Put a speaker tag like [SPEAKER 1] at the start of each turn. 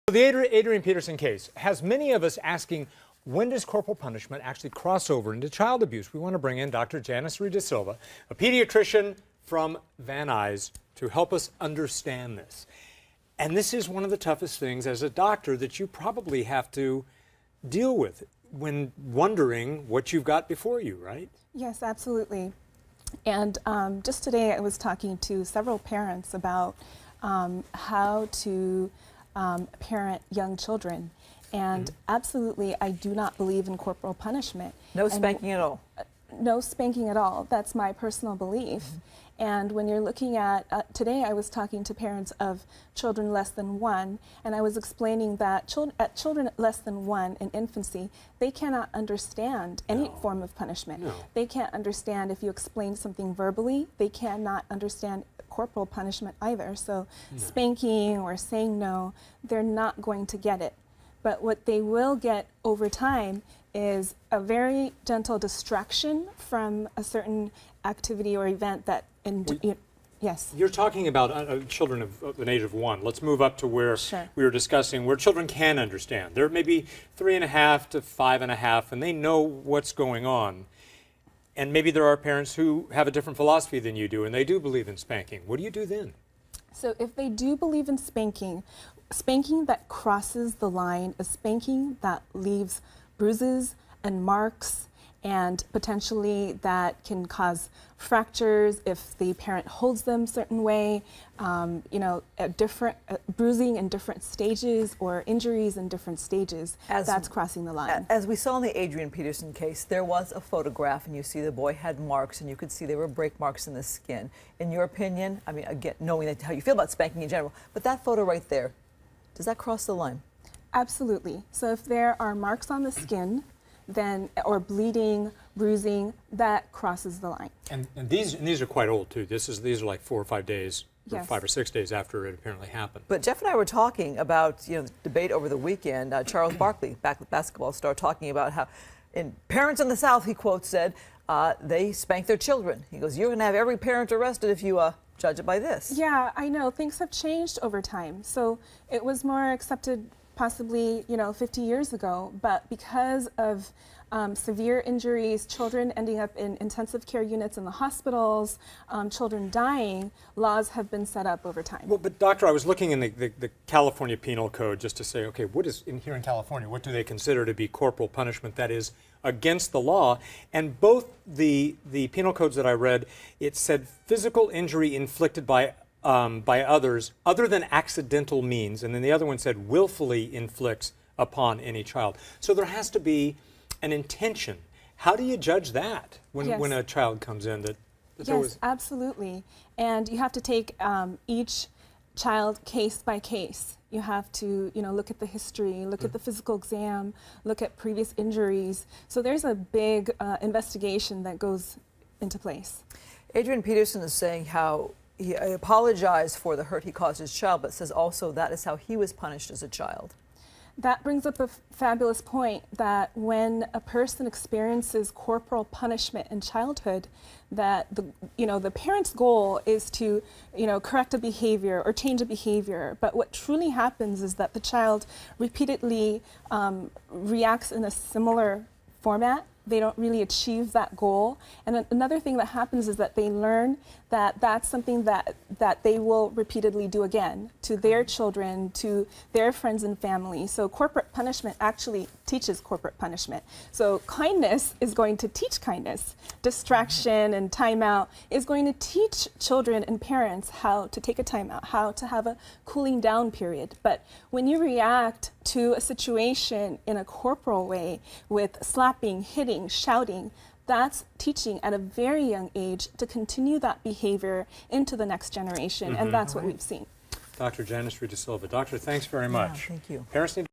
[SPEAKER 1] The Adrian Peterson case has many of us asking, when does corporal punishment actually cross over into child abuse? We want to bring in Dr. Janesri Desilva, a pediatrician from Van Nuys, to help us understand this. And this is one of the toughest things as a doctor that you probably have to deal with when wondering what you've got before you, right?
[SPEAKER 2] Yes, absolutely. And just today I was talking to several parents about how to parent young children. And absolutely, I do not believe in corporal punishment.
[SPEAKER 3] No spanking at all?
[SPEAKER 2] No spanking at all. That's my personal belief. And when you're looking at, today I was talking to parents of children less than 1, and I was explaining that children less than 1 in infancy, they cannot understand any form of punishment.
[SPEAKER 1] No.
[SPEAKER 2] They can't understand if you explain something verbally. They cannot understand corporal punishment either. So spanking or saying no, they're not going to get it. But what they will get over time is a very gentle distraction from a certain activity or event that, yes.
[SPEAKER 1] You're talking about children of an age of 1. Let's move up to where we were discussing where children can understand. They're maybe 3.5 to 5.5, and they know what's going on. And maybe there are parents who have a different philosophy than you do, and they do believe in spanking. What do you do then?
[SPEAKER 2] So if they do believe in spanking, spanking that crosses the line is spanking that leaves bruises and marks, and potentially that can cause fractures if the parent holds them a certain way, you know, bruising in different stages or injuries in different stages. That's crossing the line.
[SPEAKER 3] As we saw in the Adrian Peterson case, there was a photograph and you see the boy had marks and you could see there were break marks in the skin. In your opinion, I mean, again, knowing how you feel about spanking in general, but that photo right there, does that cross the line?
[SPEAKER 2] Absolutely. So if there are marks on the skin, then, or bleeding, bruising, that crosses the line.
[SPEAKER 1] And these are quite old too. These are like 4 or 5 days, or 5 or 6 days after it apparently happened.
[SPEAKER 3] But Jeff and I were talking about, the debate over the weekend. Charles Barkley, basketball star, talking about how parents in the South, he quotes said, they spank their children. He goes, you're going to have every parent arrested if you judge it by this.
[SPEAKER 2] Yeah, I know. Things have changed over time. So it was more accepted possibly, 50 years ago, but because of severe injuries, children ending up in intensive care units in the hospitals, children dying, laws have been set up over time.
[SPEAKER 1] Well, but doctor, I was looking in the California Penal Code just to say, okay, what is here in California, what do they consider to be corporal punishment that is against the law? And both the penal codes that I read, it said physical injury inflicted by others other than accidental means, and then the other one said willfully inflicts upon any child. So there has to be an intention. How do you judge that when a child comes in?
[SPEAKER 2] Yes, absolutely. And you have to take each child case by case. You have to, look at the history, look at the physical exam, look at previous injuries. So there's a big investigation that goes into place.
[SPEAKER 3] Adrian Peterson is saying how he apologized for the hurt he caused his child, but says also that is how he was punished as a child.
[SPEAKER 2] That brings up a fabulous point that when a person experiences corporal punishment in childhood, that the parent's goal is to correct a behavior or change a behavior. But what truly happens is that the child repeatedly reacts in a similar format. They don't really achieve that goal. And another thing that happens is that they learn that that's something that they will repeatedly do again to their children, to their friends and family. So corporate punishment actually teaches corporate punishment. So kindness is going to teach kindness. Distraction and timeout is going to teach children and parents how to take a timeout, how to have a cooling down period. But when you react to a situation in a corporal way with slapping, hitting, shouting, that's teaching at a very young age to continue that behavior into the next generation, and that's what we've seen.
[SPEAKER 1] Dr. Janesri Desilva. Doctor, thanks very much.
[SPEAKER 3] Yeah, thank you.
[SPEAKER 1] Parents need